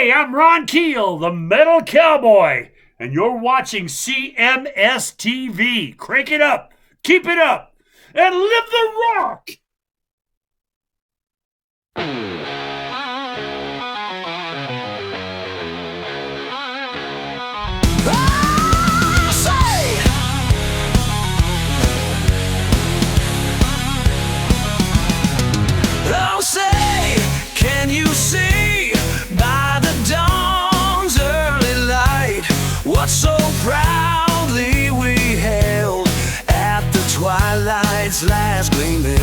Hey, I'm Ron Keel, the Metal Cowboy, and you're watching CMS TV. Crank it up, keep it up, and live the rock! Oh, say, can you see by the dawn's early light what so proudly we held at the twilight's last gleaming,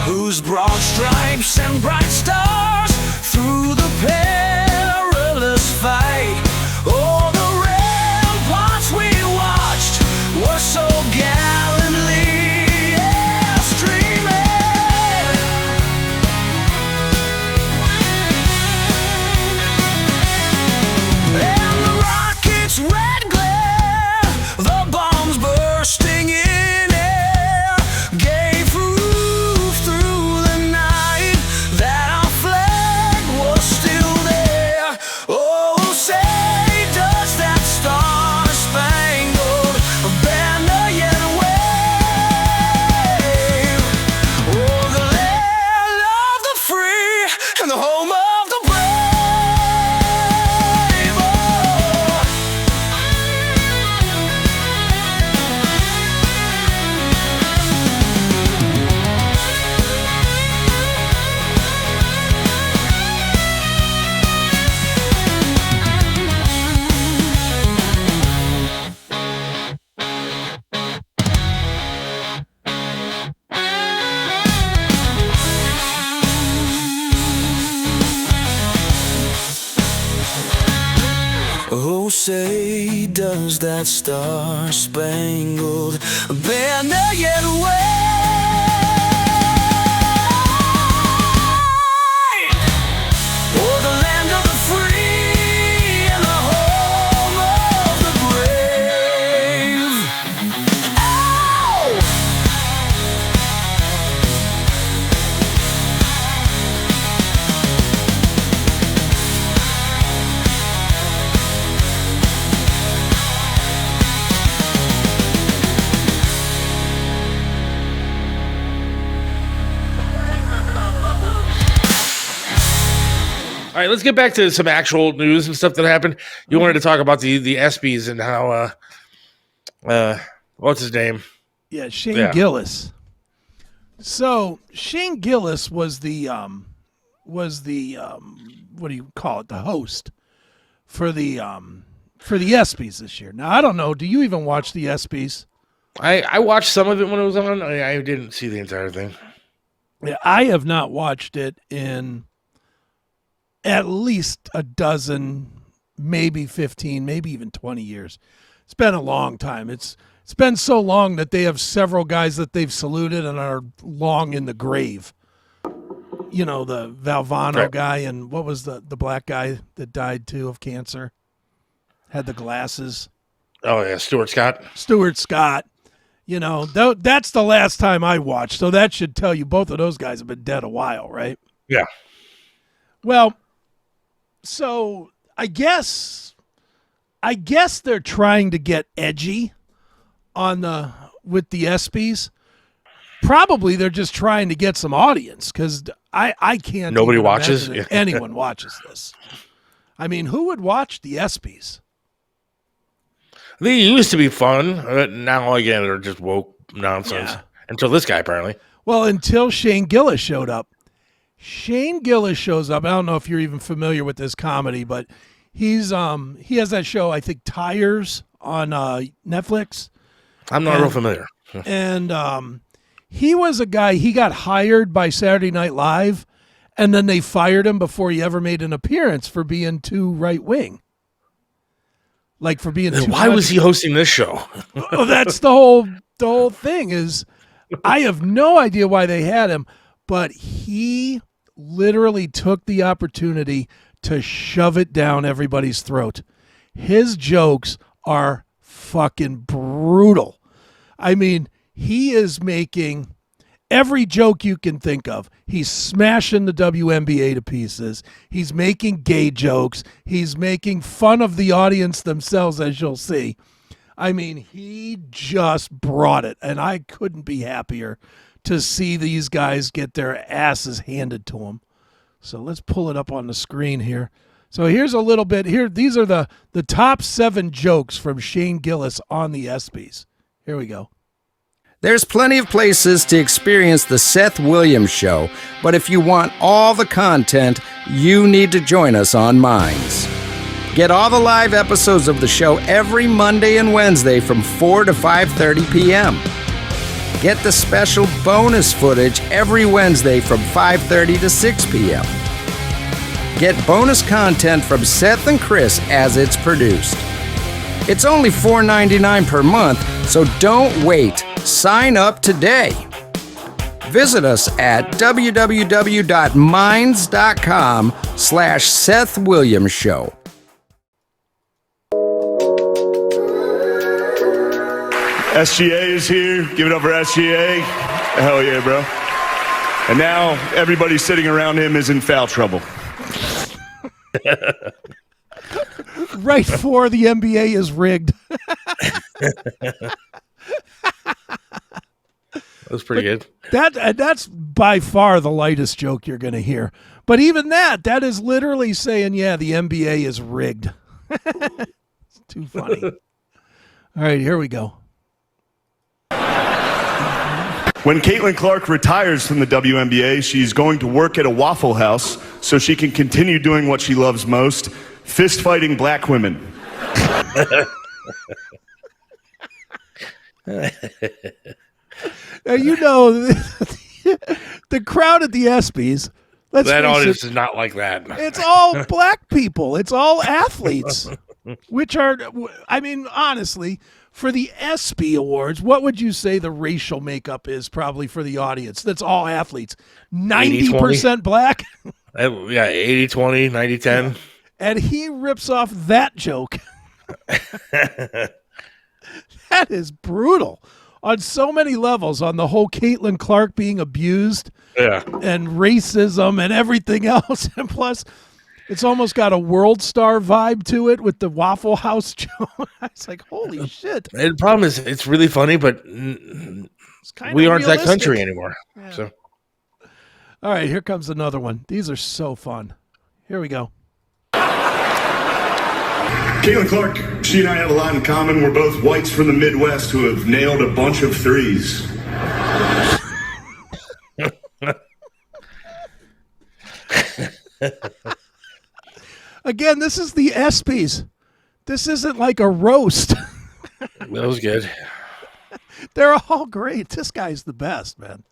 whose broad stripes and bright stars through the perilous fight, oh, the ramparts we watched were so gallantly streaming. And the rocket's red glare, the bombs bursting in air, gave proof through the night that our flag was still there. Oh, say, does that star-spangled banner yet wave? Oh, the land of the free and the home of the brave. Oh, say, does that star-spangled banner yet wave? Oh, the land of the free and the home of the brave. Ow! All right, let's get back to some actual news and stuff that happened. You wanted to talk about the ESPYs and how what's his name? Yeah, Shane Yeah. Gillis. So Shane Gillis was the what do you call it? The host for the ESPYs this year. Now I don't know. Do you even watch the ESPYs? I watched some of it when it was on. I didn't see the entire thing. Yeah, I have not watched it in at least a dozen, maybe 15, maybe even 20 years. It's been a long time. It's been so long that they have several guys that they've saluted and are long in the grave. You know, the Valvano Right. guy, and what was the black guy that died too of cancer? Had the glasses. Oh yeah, Stuart Scott. Stuart Scott. You know, that's the last time I watched. So that should tell you both of those guys have been dead a while, right? Yeah. Well, so I guess they're trying to get edgy with the ESPYs. Probably they're just trying to get some audience because I can't. Nobody even watches? imagine if anyone watches this. I mean, who would watch the ESPYs? They used to be fun, but now again they're just woke nonsense. Yeah. Until this guy apparently. Well, until Shane Gillis showed up. Shane Gillis shows up. I don't know if you're even familiar with this comedy, but he has that show, I think, Tires on Netflix. I'm not real familiar. And he was a guy, he got hired by Saturday Night Live, and then they fired him before he ever made an appearance for being too right-wing. Like for being too Why was he hosting this show? Well, that's the whole thing is I have no idea why they had him, but he literally took the opportunity to shove it down everybody's throat. His jokes are fucking brutal. I mean, he is making every joke you can think of. He's smashing the WNBA to pieces. He's making gay jokes. He's making fun of the audience themselves, as you'll see. I mean, he just brought it, and I couldn't be happier to see these guys get their asses handed to them. So let's pull it up on the screen here. So here's a little bit here. These are the top 7 jokes from Shane Gillis on the ESPYs. Here we go. There's plenty of places to experience the Seth Williams Show, but if you want all the content, you need to join us on Minds. Get all the live episodes of the show every Monday and Wednesday from 4 to 5:30 p.m. Get the special bonus footage every Wednesday from 5:30 to 6 p.m. Get bonus content from Seth and Chris as it's produced. It's only $4.99 per month, so don't wait. Sign up today. Visit us at www.minds.com/Seth Williams Show. SGA is here. Give it up for SGA. Hell yeah, bro. And now everybody sitting around him is in foul trouble. Right for the NBA is rigged. That was pretty good. That's by far the lightest joke you're going to hear. But even that is literally saying, yeah, the NBA is rigged. It's too funny. All right, here we go. When Caitlin Clark retires from the WNBA, she's going to work at a Waffle House so she can continue doing what she loves most, fist fighting black women. Now, you know, the crowd at the ESPYs, That audience is not like that. it's all black people. It's all athletes, which are, I mean, honestly, for the ESPY Awards, what would you say the racial makeup is probably for the audience? That's all athletes. 90% black? Yeah, 80-20, 90-10. And he rips off that joke. That is brutal on so many levels, on the whole Caitlin Clark being abused and racism and everything else. And plus, it's almost got a World Star vibe to it with the Waffle House joke. It's like, holy shit. And the problem is, it's really funny, but we aren't that country anymore. Yeah. So, all right, here comes another one. These are so fun. Here we go. Caitlin Clark, she and I have a lot in common. We're both whites from the Midwest who have nailed a bunch of threes. Again, this is the ESPYs. This isn't like a roast. that was good. They're all great. This guy's the best, man.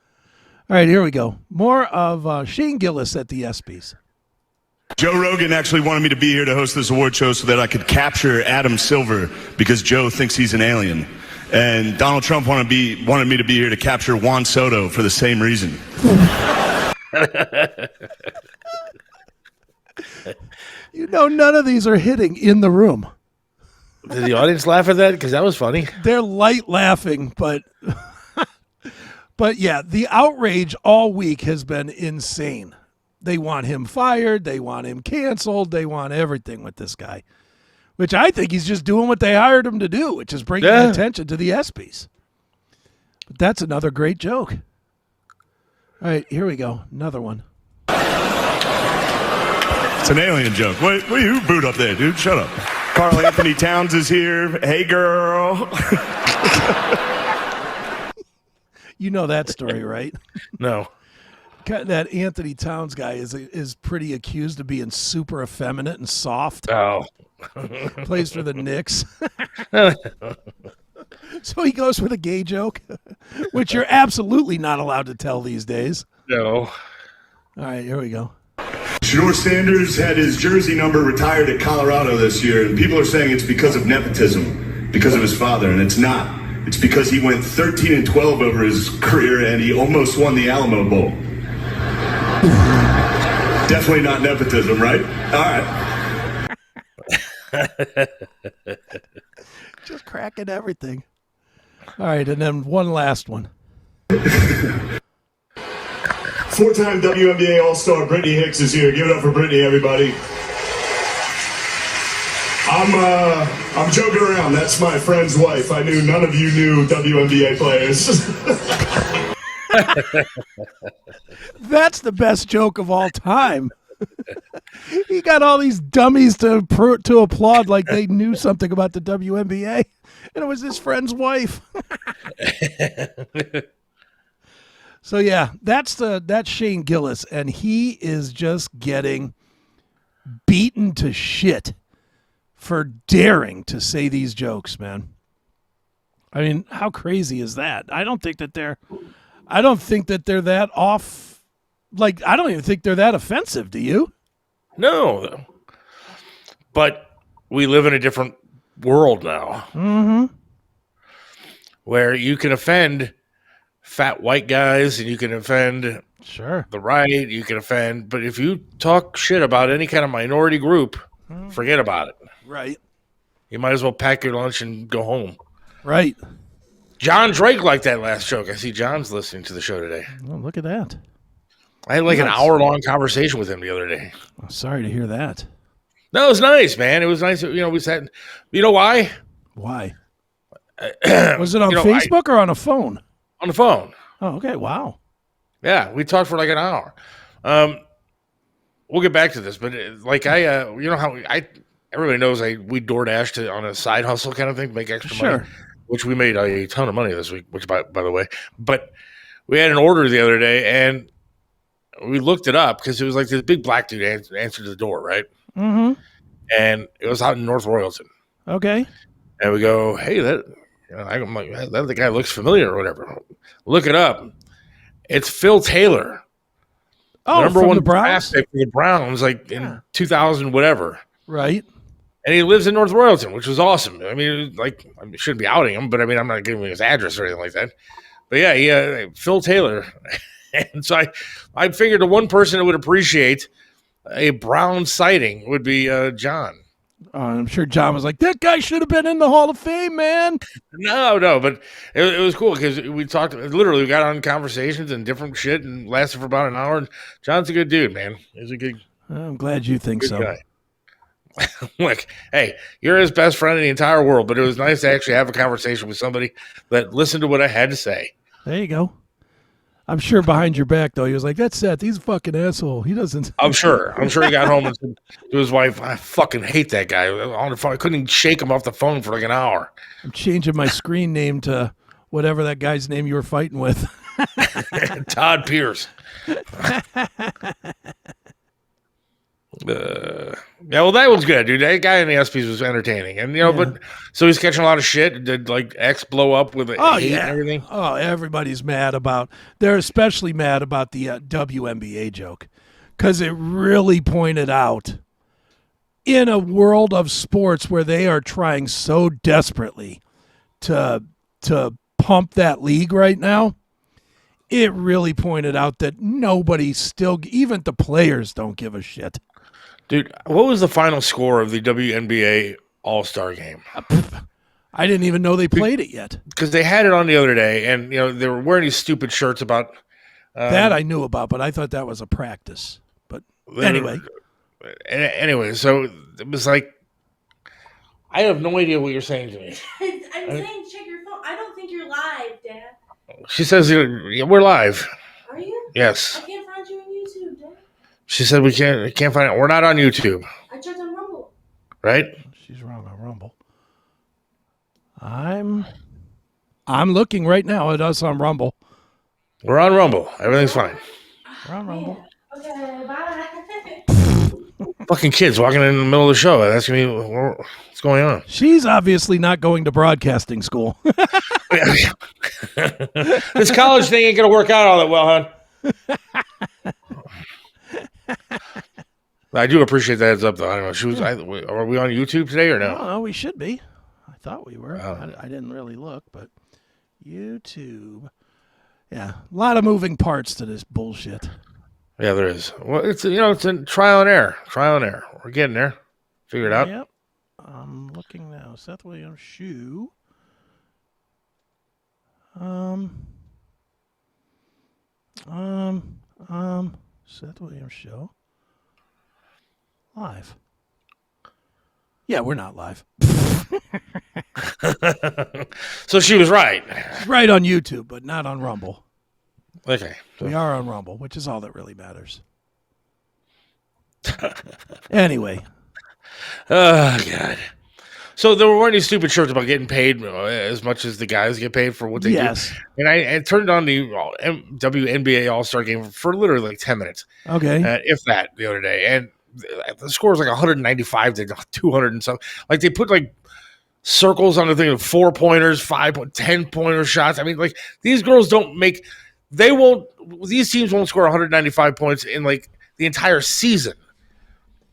All right, here we go. More of Shane Gillis at the ESPYs. Joe Rogan actually wanted me to be here to host this award show so that I could capture Adam Silver because Joe thinks he's an alien. And Donald Trump wanted me to be here to capture Juan Soto for the same reason. You know, none of these are hitting in the room. Did the audience laugh at that? Because that was funny. They're light laughing, but but yeah, the outrage all week has been insane. They want him fired. They want him canceled. They want everything with this guy, which I think he's just doing what they hired him to do, which is bringing attention to the ESPYs. But that's another great joke. All right, here we go. Another one. It's an alien joke. Wait, who booed up there, dude? Shut up. Carl Anthony Towns is here. Hey, girl. You know that story, right? No. That Anthony Towns guy is pretty accused of being super effeminate and soft. Oh. Plays for the Knicks. So he goes with a gay joke, which you're absolutely not allowed to tell these days. No. All right, here we go. Shador Sanders had his jersey number retired at Colorado this year, and people are saying it's because of nepotism, because of his father, and it's not. It's because he went 13-12 over his career, and he almost won the Alamo Bowl. Definitely not nepotism, right? All right. Just cracking everything. All right, and then one last one. Four-time WNBA All-Star Brittany Hicks is here. Give it up for Brittany, everybody. I'm joking around. That's my friend's wife. I knew none of you knew WNBA players. That's the best joke of all time. He got all these dummies to applaud like they knew something about the WNBA, and it was his friend's wife. So yeah, that's Shane Gillis, and he is just getting beaten to shit for daring to say these jokes, man. I mean, how crazy is that? I don't think that they're that off. Like, I don't even think they're that offensive. Do you? No. But we live in a different world now. Where you can offend fat white guys and you can offend the right, you can offend. But if you talk shit about any kind of minority group, forget about it. Right. You might as well pack your lunch and go home. Right. John Drake liked that last joke. I see John's listening to the show today. Oh, look at that. I had like an hour-long conversation with him the other day. I'm sorry to hear that. No, it was nice, man. It was nice. You know, we sat. You know why? Why? Was it on Facebook or on a phone? On the phone. Oh, okay. Wow. Yeah, we talked for like an hour. We'll get back to this, but like you know how everybody knows we DoorDash on a side hustle kind of thing, make extra money, which we made a ton of money this week. Which, by the way, but we had an order the other day and we looked it up because it was like this big black dude answered the door, right? Mm-hmm. And it was out in North Royalton. Okay. And we go, hey, I'm like, that the guy looks familiar or whatever. Look it up. It's Phil Taylor. Oh, number from one the Browns? draft pick for the Browns, like in 2000, whatever. Right. And he lives in North Royalton, which was awesome. I mean, like, I shouldn't be outing him, but I mean, I'm not giving him his address or anything like that. But yeah, Phil Taylor. And so I figured the one person that would appreciate a Brown sighting would be John. I'm sure John was like, that guy should have been in the Hall of Fame, man. No, but it was cool because we talked, literally we got on conversations and different shit and lasted for about an hour. And John's a good dude, man. He's a good I'm glad you think so. Guy. Like, hey, you're his best friend in the entire world, but it was nice to actually have a conversation with somebody that listened to what I had to say. There you go. I'm sure behind your back, though, he was like, that's Seth. He's a fucking asshole. He doesn't. I'm sure he got home and said to his wife, I fucking hate that guy. On the phone, I couldn't even shake him off the phone for like an hour. I'm changing my screen name to whatever that guy's name you were fighting with. Todd Pierce. Yeah, well, that was good, dude. That guy in the ESPYs was entertaining, and but so he's catching a lot of shit. Did like X blow up with hate and everything? Oh, everybody's mad about. They're especially mad about the WNBA joke because it really pointed out in a world of sports where they are trying so desperately to pump that league right now. It really pointed out that nobody still, even the players, don't give a shit. Dude, what was the final score of the WNBA All-Star game? I didn't even know they played it yet. Because they had it on the other day, and they were wearing these stupid shirts about that I knew about, but I thought that was a practice. But anyway, so it was like, I have no idea what you're saying to me. I'm saying check your phone. I don't think you're live, Dad. She says we're live. Are you? Yes. I can't find you on YouTube, Dad. She said we can't find it. We're not on YouTube. I checked on Rumble. Right? She's wrong on Rumble. I'm looking right now at us on Rumble. We're on Rumble. Everything's fine. We're on Rumble. Okay, bye. Fucking kids walking in the middle of the show asking me what's going on. She's obviously not going to broadcasting school. This college thing ain't gonna work out all that well, hon. I do appreciate that heads up, though. I don't know. Are we on YouTube today or no? No, we should be. I thought we were. I didn't really look, but YouTube. Yeah, a lot of moving parts to this bullshit. Yeah, there is. Well, it's it's a trial and error. Trial and error. We're getting there. Figure it out. Yep. I'm looking now. Seth Williams shoe. Seth Williams show. Live. Yeah, we're not live. So she was right. Right on YouTube, but not on Rumble. Okay. We are on Rumble, which is all that really matters. Anyway. Oh, God. So there weren't any stupid shirts about getting paid as much as the guys get paid for what they do. And I turned on the WNBA All-Star game for literally like 10 minutes. Okay. If that, the other day. And the score was like 195 to 200 and something. Like they put like circles on the thing of 4-pointers, 10-pointer shots. I mean, like these girls these teams won't score 195 points in like the entire season.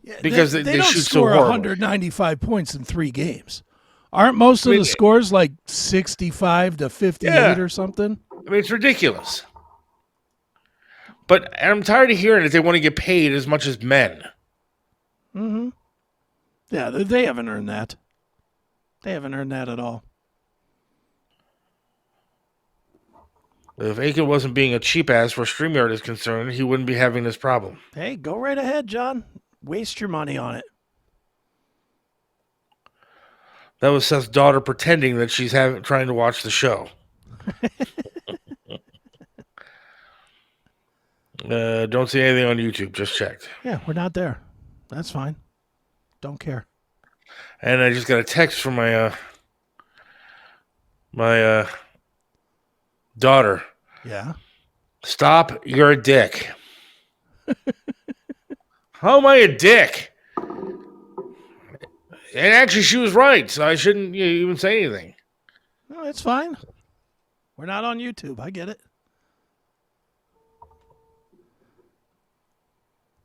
Yeah, because they don't shoot score so horrible. 195 points in 3 games. Aren't most of the scores like 65 to 58 or something? I mean, it's ridiculous. But I'm tired of hearing that they want to get paid as much as men. Mm-hmm. Yeah, they haven't earned that. They haven't earned that at all. If Aiken wasn't being a cheap ass where StreamYard is concerned, he wouldn't be having this problem. Hey, go right ahead, John. Waste your money on it. That was Seth's daughter pretending that she's trying to watch the show. Don't see anything on YouTube. Just checked. Yeah, we're not there. That's fine. Don't care. And I just got a text from my daughter. Yeah. Stop, you're a dick. How am I a dick? And actually, she was right, so I shouldn't even say anything. No, it's fine. We're not on YouTube. I get it.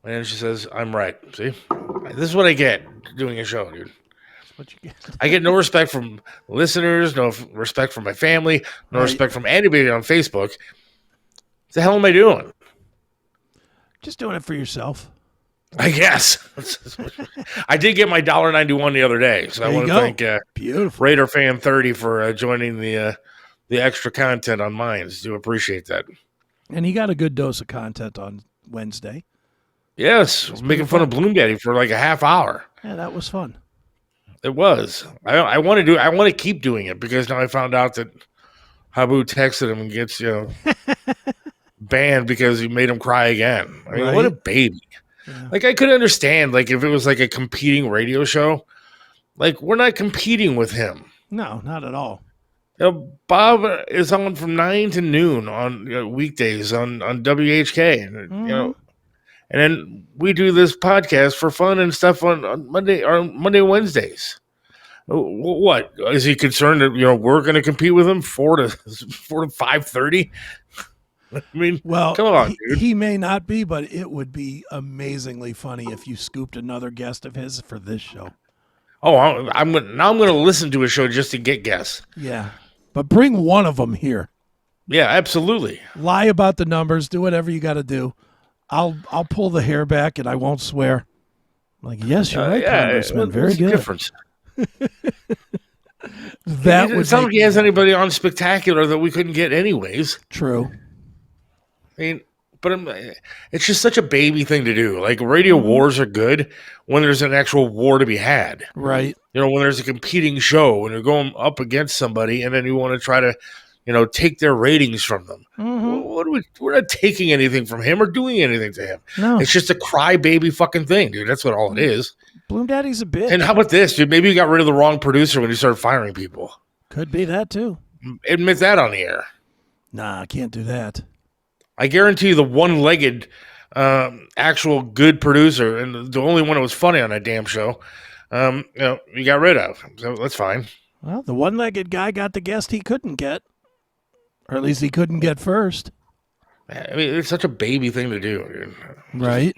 And she says, I'm right. See? This is what I get doing a show, dude. That's what you get. I get no respect from listeners, no respect from my family, no respect from anybody on Facebook. What the hell am I doing? Just doing it for yourself. I guess. I did get my $1.91 the other day, so I want to thank Beautiful. Raider Fan 30 for joining the extra content on Minds. Do appreciate that. And he got a good dose of content on Wednesday. Yes, making fun of Bloomdaddy for like a half hour. Yeah, that was fun. It was. I want to keep doing it because now I found out that Habu texted him and gets banned because he made him cry again. I mean, what a baby. Yeah. Like I could understand like if it was like a competing radio show. Like we're not competing with him. No, not at all. Bob is on from 9 to noon on weekdays on WHK, and and then we do this podcast for fun and stuff on Monday or Monday Wednesdays. What is he concerned that we're going to compete with him 4 to 5:30? I mean, well, come on, dude. He may not be, but it would be amazingly funny if you scooped another guest of his for this show. Oh, I'm going to listen to a show just to get guests. Yeah, but bring one of them here. Yeah, absolutely. Lie about the numbers. Do whatever you got to do. I'll pull the hair back and I won't swear. I'm like, yes, you're right, Congressman. Very good. Difference. That would. It's not like he has anybody on Spectacular that we couldn't get anyways. True. I mean, but it's just such a baby thing to do. Like radio wars are good when there's an actual war to be had. Right. When there's a competing show and you're going up against somebody and then you want to try to, take their ratings from them. Mm-hmm. We're not taking anything from him or doing anything to him. No. It's just a crybaby fucking thing, dude. That's what all it is. Bloomdaddy's a bitch. And how about this, dude? Maybe you got rid of the wrong producer when you started firing people. Could be that too. Admit that on the air. Nah, I can't do that. I guarantee you the one-legged actual good producer and the only one that was funny on that damn show, you got rid of. So that's fine. Well, the one-legged guy got the guest he couldn't get. Or at least he couldn't get first. I mean, it's such a baby thing to do, dude. Right.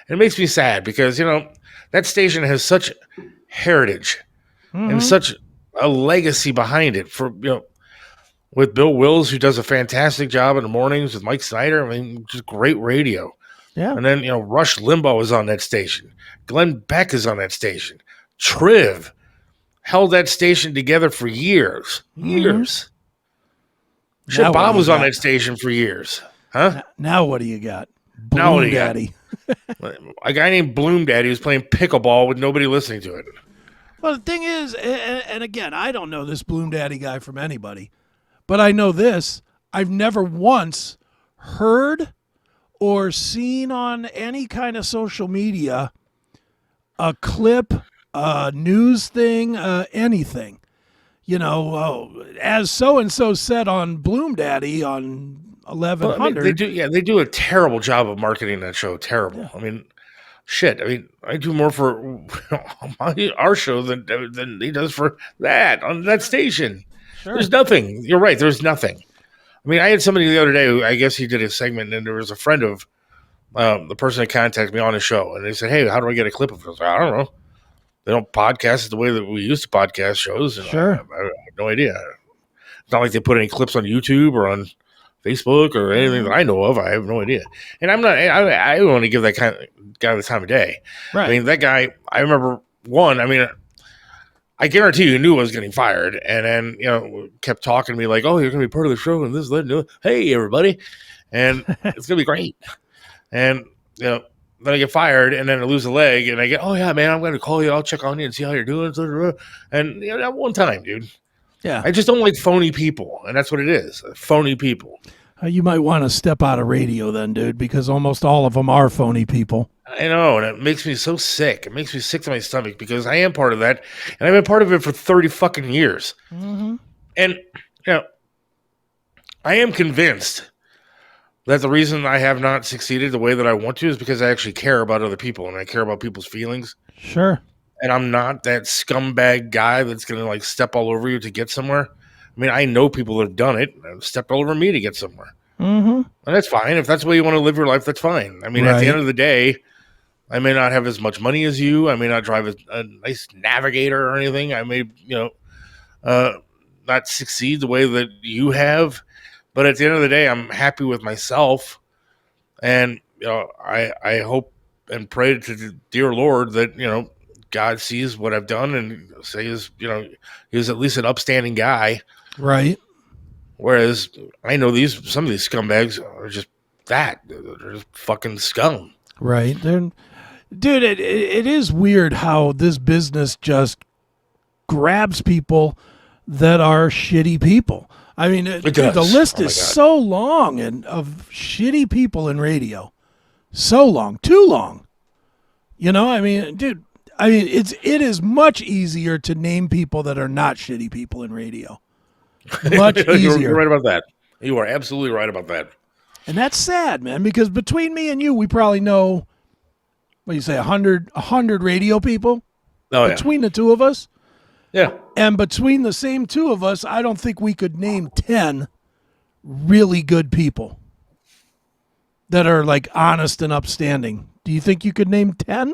It makes me sad because, that station has such heritage and such a legacy behind it for, with Bill Wills, who does a fantastic job in the mornings with Mike Snyder. I mean, just great radio. Yeah. And then, Rush Limbaugh is on that station. Glenn Beck is on that station. Triv held that station together for years. Years. Shit, Bob was on that station for years. Huh? Now what do you got? Now what do you got? Bloomdaddy. A guy named Bloomdaddy was playing pickleball with nobody listening to it. Well, the thing is, and again, I don't know this Bloomdaddy guy from anybody, but I know this. I've never once heard or seen on any kind of social media a clip, a news thing, anything. You know, as so-and-so said on Bloomdaddy on 1100. Well, I mean, they do a terrible job of marketing that show. Terrible. Yeah. I mean, shit. I mean, I do more for our show than he does for that on that station. Sure. There's nothing. You're right. There's nothing. I mean, I had somebody the other day who I guess he did a segment, and there was a friend of the person that contacted me on the show, and they said, "Hey, how do I get a clip of it?" I was like, I don't know. They don't podcast it the way that we used to podcast shows. And sure. I have no idea. It's not like they put any clips on YouTube or on Facebook or anything that I know of. I have no idea. And I'm not, I don't want to give that kind of guy the time of day. Right. I mean, that guy, I remember I guarantee you knew I was getting fired. And then, kept talking to me like, oh, you're going to be part of the show. And this, hey, everybody. And it's going to be great. And, then I get fired, and then I lose a leg, and I get, oh, yeah, man, I'm going to call you. I'll check on you and see how you're doing. And that one time, dude. Yeah. I just don't like phony people, and that's what it is, phony people. You might want to step out of radio then, dude, because almost all of them are phony people. I know, and it makes me so sick. It makes me sick to my stomach because I am part of that, and I've been part of it for 30 fucking years. Mm-hmm. And, I am convinced that the reason I have not succeeded the way that I want to is because I actually care about other people and I care about people's feelings. Sure. And I'm not that scumbag guy that's going to step all over you to get somewhere. I mean, I know people that have done it and stepped all over me to get somewhere. Mm-hmm. And that's fine. If that's the way you want to live your life, that's fine. I mean, At the end of the day, I may not have as much money as you. I may not drive a nice Navigator or anything. I may, not succeed the way that you have. But at the end of the day, I'm happy with myself, and I hope and pray to the dear Lord that God sees what I've done and says he's at least an upstanding guy, right? Whereas I know some of these scumbags are just they're just fucking scum, right? Dude, it is weird how this business just grabs people that are shitty people. I mean, the list is so long of shitty people in radio. So long. Too long. I mean, dude, it is much easier to name people that are not shitty people in radio. Much easier. You're right about that. You are absolutely right about that. And that's sad, man, because between me and you, we probably know, what do you say, 100 radio people? Oh, between the two of us? Yeah. And between the same two of us, I don't think we could name 10 really good people that are honest and upstanding. Do you think you could name 10?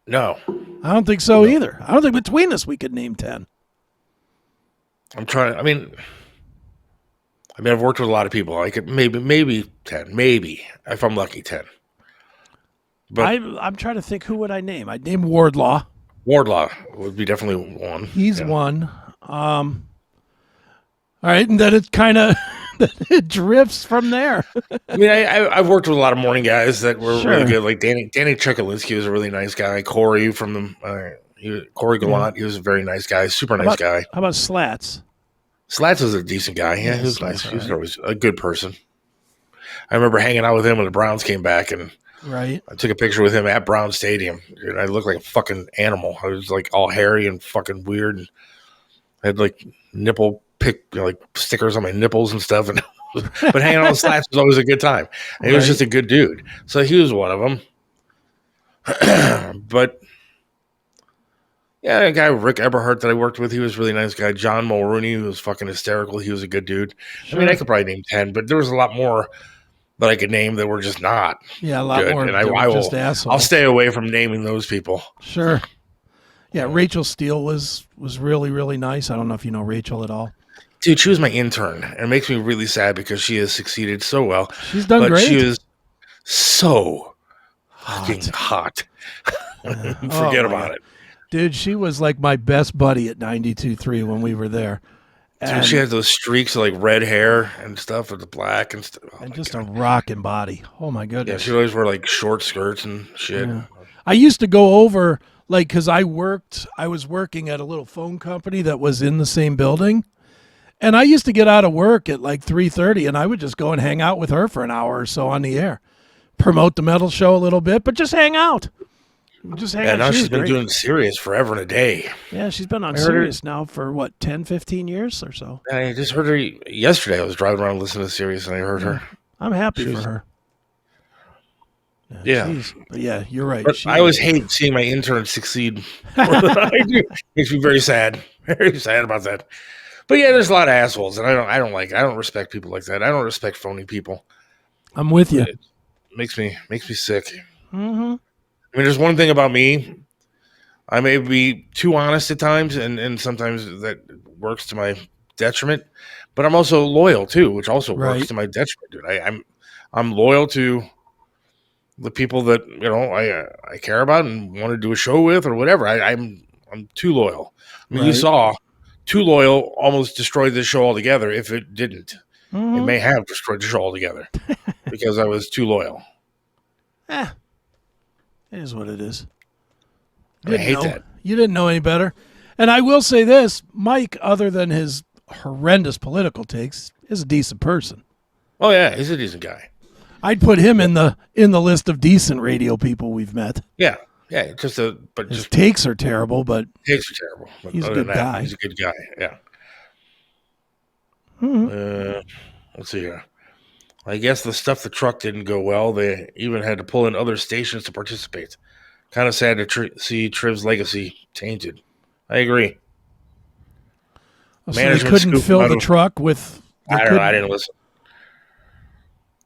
No. I don't think so either. I don't think between us we could name 10. I'm trying. I mean, I've worked with a lot of people. I could maybe 10, maybe if I'm lucky 10. But I'm trying to think, who would I name? I'd name Wardlaw. Wardlaw would be definitely one. He's one. All right, and then it kind of it drifts from there. I mean, I've worked with a lot of morning guys that were really good. Like Danny Chekalinsky was a really nice guy. Corey from Corey Gallant, he was a very nice guy, super nice guy. How about Slats? Slats was a decent guy. Yeah, he was nice. He was always a good person. I remember hanging out with him when the Browns came back, and right, I took a picture with him at Brown Stadium. And I looked like a fucking animal. I was all hairy and fucking weird, and I had nipple stickers on my nipples and stuff. And but hanging out with Slats was always a good time. And he was just a good dude. So he was one of them. But yeah, a guy Rick Eberhardt that I worked with, he was a really nice guy. John Mulrooney, who was fucking hysterical. He was a good dude. Sure. I mean, I could probably name 10, but there was a lot more that I could name that were just not. Yeah, a lot good. more. And I'll stay away from naming those people. Sure. Yeah, Rachel Steele was really, really nice. I don't know if you know Rachel at all. Dude, she was my intern, and it makes me really sad because she has succeeded so well. She's done great. She was so fucking hot. Forget about it. Dude, she was like my best buddy at 92.3 when we were there. And, she has those streaks of like red hair and stuff with the black and stuff. Oh, and my just God. a rocking body. Oh my Yeah, goodness. she always wear like short skirts and shit. Yeah. I used to go over, like, because I was working at a little phone company that was in the same building. And I used to get out of work at like 3:30, and I would just go and hang out with her for an hour or so on the air. Promote the metal show a little bit, but just hang out. Just hang Yeah, out. now She she's was been great. doing Sirius forever and a day. Yeah, she's been on I heard her- Sirius now for, what, 10, 15 years or so? I just heard her yesterday. I was driving around listening to Sirius and I heard her. I'm happy She for was- her. Yeah. But yeah, you're right. But I always hate seeing my interns succeed. I do. Makes me very sad. Very sad about that. But yeah, there's a lot of assholes, and I don't like it. I don't respect people like that. I don't respect phony people. I'm with you. It makes me sick. Mm-hmm. I mean, there's one thing about me. I may be too honest at times, and sometimes that works to my detriment. But I'm also loyal too, which also Right. works to my detriment, dude. I'm loyal to the people that I care about and want to do a show with or whatever. I'm too loyal. I mean, you Right. saw Too Loyal almost destroyed this show altogether. If it didn't, Mm-hmm. it may have destroyed the show altogether because I was too loyal. It is what it is. I hate that. You didn't know any better. And I will say this, Mike, other than his horrendous political takes, is a decent person. Oh yeah, he's a decent guy. I'd put him in the list of decent radio people we've met. Yeah, His just takes are terrible, but takes are terrible. But He's a other good than that, guy. He's a good guy. Yeah. Mhm. Let's see here. I guess the stuff the truck didn't go well. They even had to pull in other stations to participate. Kind of sad to see Triv's legacy tainted. I agree. so they Management couldn't scoop fill out the of- truck with. I don't know. I didn't listen.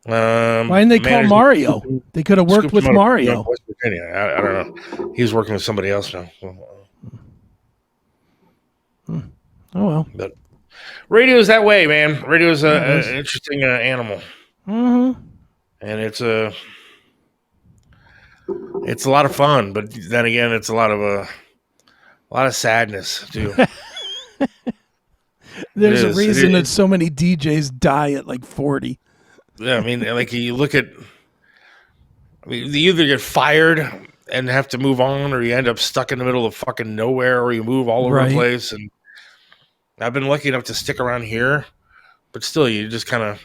Why didn't they call management Mario? They could have worked scooped with him out of Mario. West Virginia. I don't know. He's working with somebody else now. Oh well. But radio's that way, man. Radio's an interesting animal, Mm-hmm. and it's a lot of fun. But then again, it's a lot of sadness too. There's It a is. reason It that is. so many DJs die at like 40. Yeah, I mean, like you look at, you either get fired and have to move on, or you end up stuck in the middle of fucking nowhere, or you move all over Right. the place. And I've been lucky enough to stick around here, but still, you just kind of.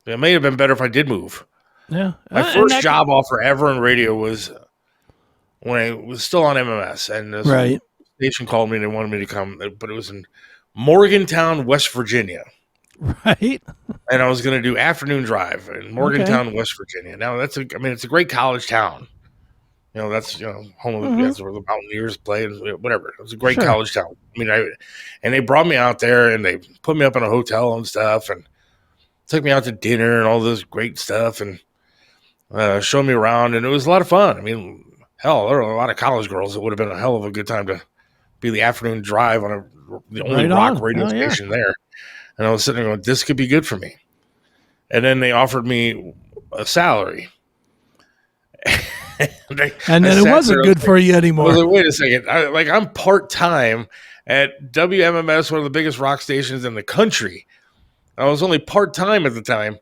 It may have been better if I did move. Yeah. My And first that- job offer ever in radio was when I was still on MMS, and this Right. station called me and they wanted me to come, but it was in Morgantown, West Virginia. Right. And I was going to do afternoon drive in Morgantown, West Virginia. Now it's a great college town. You know, that's home of that's where the Mountaineers play and whatever. It was a great Sure. college town. I mean, and they brought me out there and they put me up in a hotel and stuff and took me out to dinner and all this great stuff and showed me around, and it was a lot of fun. I mean, hell, there were a lot of college girls. It would have been a hell of a good time to be the afternoon drive on the only Right rock on. radio Oh, yeah. station there. And I was sitting there going, this could be good for me. And then they offered me a salary. And then it wasn't good for you I was anymore. like, wait a second. I'm part-time at WMMS, one of the biggest rock stations in the country. I was only part-time at the time,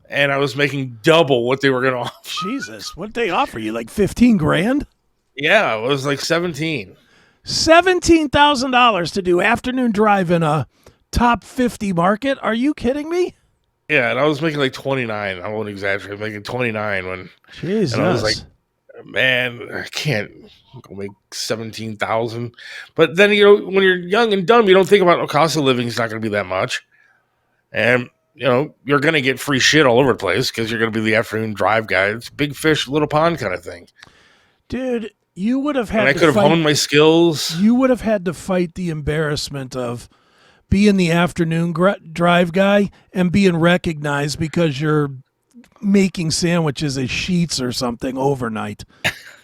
and I was making double what they were going to offer. Jesus, what'd they offer you? Like 15 grand? Yeah, it was like 17. $17,000 to do afternoon drive in a top 50 market? Are you kidding me? Yeah, and I was making like 29. I won't exaggerate. Making 29 when, Jesus. and I was like, man, I can't go make 17,000. But then, when you're young and dumb, you don't think about the cost of living is not going to be that much. And, you're going to get free shit all over the place because you're going to be the afternoon drive guy. It's big fish, little pond kind of thing. Dude, you would have had And I to could have fight. honed my skills. You would have had to fight the embarrassment of being the afternoon drive guy and being recognized because you're making sandwiches at Sheets or something overnight.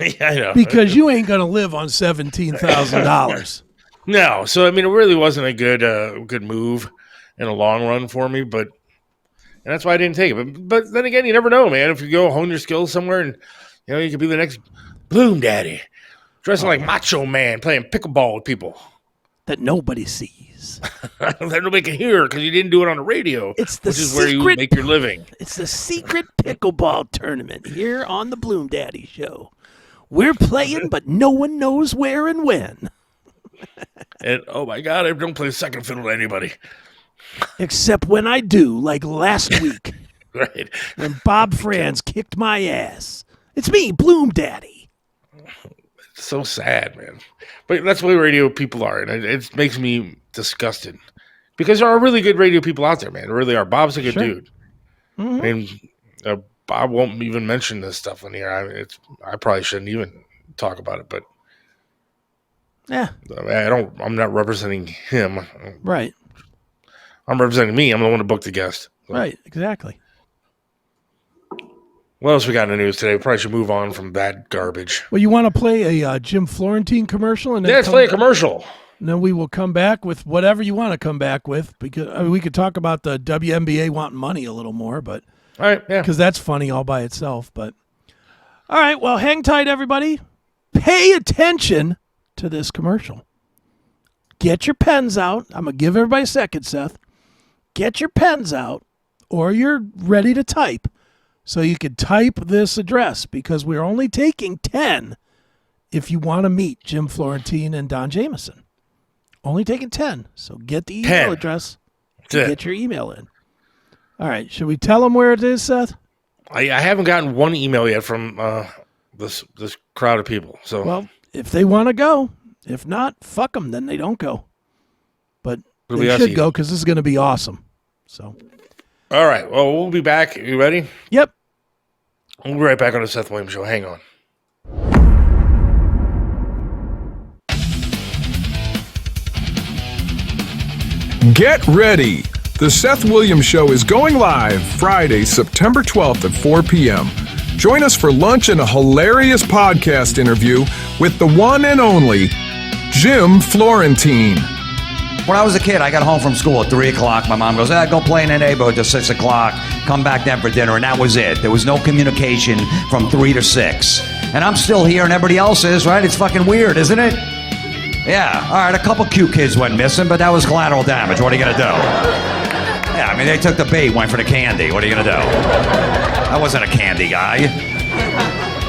Yeah, I know. Because you ain't going to live on $17,000. No, so I mean, it really wasn't a good move in the long run for me, and that's why I didn't take it. But then again, you never know, man. If you go hone your skills somewhere, and you could be the next Bloomdaddy, dressing like Macho Man, playing pickleball with people. that nobody sees. That nobody can hear because you didn't do it on the radio, It's the which is where you secret- make your living. It's the secret pickleball tournament here on the Bloomdaddy Show. We're playing, but no one knows where and when. And oh my God, I don't play second fiddle to anybody. Except when I do, like last week Right. when Bob Franz kicked my ass. It's me, Bloomdaddy. It's so sad, man. But that's the way radio people are, and it makes me disgusted. Because there are really good radio people out there, man. There really are. Bob's a good dude. Mm-hmm. I mean, Bob won't even mention this stuff on here. I probably shouldn't even talk about it, but Yeah, I'm not representing him. right. I'm representing me. I'm the one to book the guest. So. Right, exactly. What else we got in the news today? We probably should move on from that garbage. Well, you want to play a Jim Florentine commercial? And then Let's play a commercial. And then we will come back with whatever you want to come back with, because we could talk about the WNBA wanting money a little more, but All right, yeah. because that's funny all by itself. But all right, well, hang tight, everybody. Pay attention to this commercial. Get your pens out. I'm gonna give everybody a second, Seth. Get your pens out, or you're ready to type, so you could type this address, because we're only taking 10 if you want to meet Jim Florentine and Don Jameson. Only taking 10. So get the email address and get your email in. All right. Should we tell them where it is, Seth? I haven't gotten one email yet from this crowd of people. So Well, if they want to go. If not, fuck them. Then they don't go. But they should go, because this is going to be awesome. So. All right. Well, we'll be back. You ready? Yep. We'll be right back on the Seth Williams Show. Hang on. Get ready! The Seth Williams Show is going live Friday, September 12th at 4 p.m. Join us for lunch and a hilarious podcast interview with the one and only Jim Florentine. When I was a kid, I got home from school at 3 o'clock. My mom goes, go play in the neighborhood till 6 o'clock. Come back then for dinner, and that was it. There was no communication from 3 to 6. And I'm still here, and everybody else is, right? It's fucking weird, isn't it? Yeah, all right, a couple cute kids went missing, but that was collateral damage. What are you going to do? Yeah, I mean, they took the bait, went for the candy. What are you going to do? I wasn't a candy guy.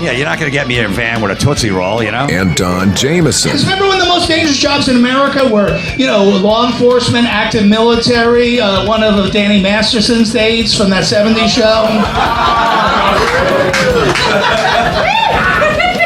Yeah, you're not going to get me in a van with a Tootsie Roll, you know? And Don Jameson. Remember when the most dangerous jobs in America were, law enforcement, active military, one of Danny Masterson's dates from that 70s show?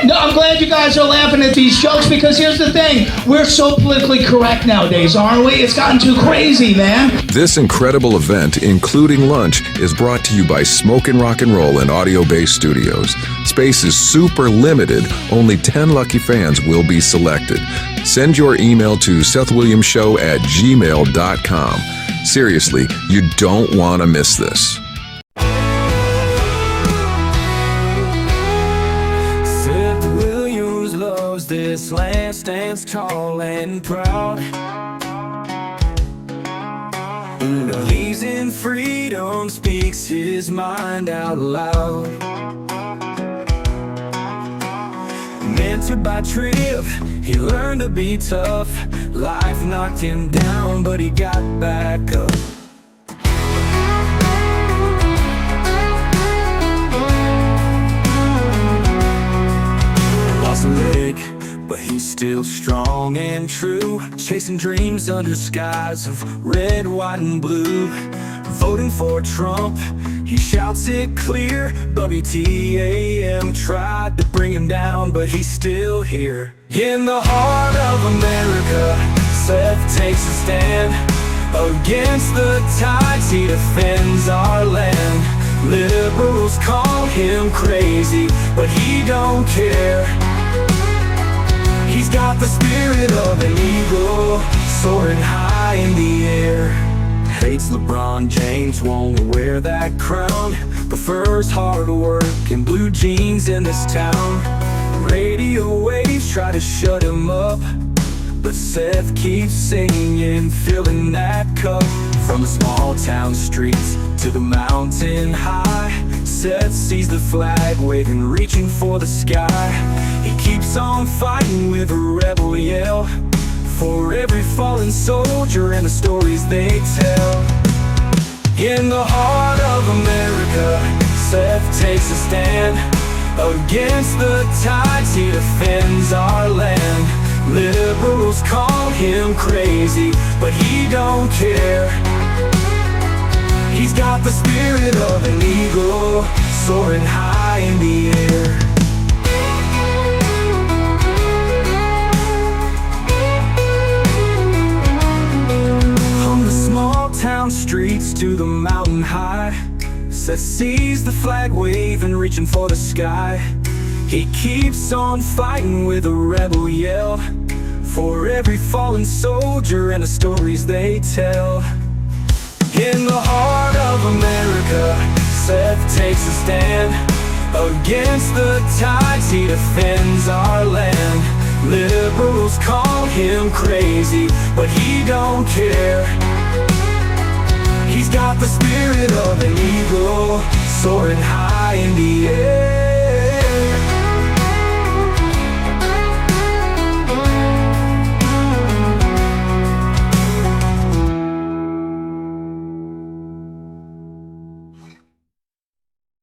No, I'm glad you guys are laughing at these jokes, because here's the thing. We're so politically correct nowadays, aren't we? It's gotten too crazy, man. This incredible event, including lunch, is brought to you by Smoke and Rock and Roll and Audio Base Studios. Space is super limited. Only 10 lucky fans will be selected. Send your email to SethWilliamsShow@gmail.com. Seriously, you don't want to miss this. Seth Williams loves this land, stands tall and proud. Believes in freedom, speaks his mind out loud. Mentored by Trip, he learned to be tough. Life knocked him down, but he got back up. Lost a leg, but he's still strong and true. Chasing dreams under skies of red, white, and blue. Voting for Trump, he shouts it clear. WTAM tried to bring him down, but he's still here. In the heart of America, Seth takes a stand. Against the tides, he defends our land. Liberals call him crazy, but he don't care. He's got the spirit of an eagle, soaring high in the air. Hates LeBron James, won't wear that crown. Prefers hard work and blue jeans in this town. Radio waves try to shut him up, but Seth keeps singing, filling that cup. From the small town streets to the mountain high, Seth sees the flag waving, reaching for the sky. He keeps on fighting with a rebel yell for every fallen soldier and the stories they tell. In the heart of America, Seth takes a stand. Against the tides, he defends our land. Liberals call him crazy, but he don't care. He's got the spirit of an eagle, soaring high in the air. From the small town streets to the mountain high, Seth sees the flag waving, reaching for the sky. He keeps on fighting with a rebel yell, for every fallen soldier and the stories they tell. In the heart of America, Seth takes a stand. Against the tides, he defends our land. Liberals call him crazy, but he don't care. He's got the spirit of an eagle, soaring high in the air.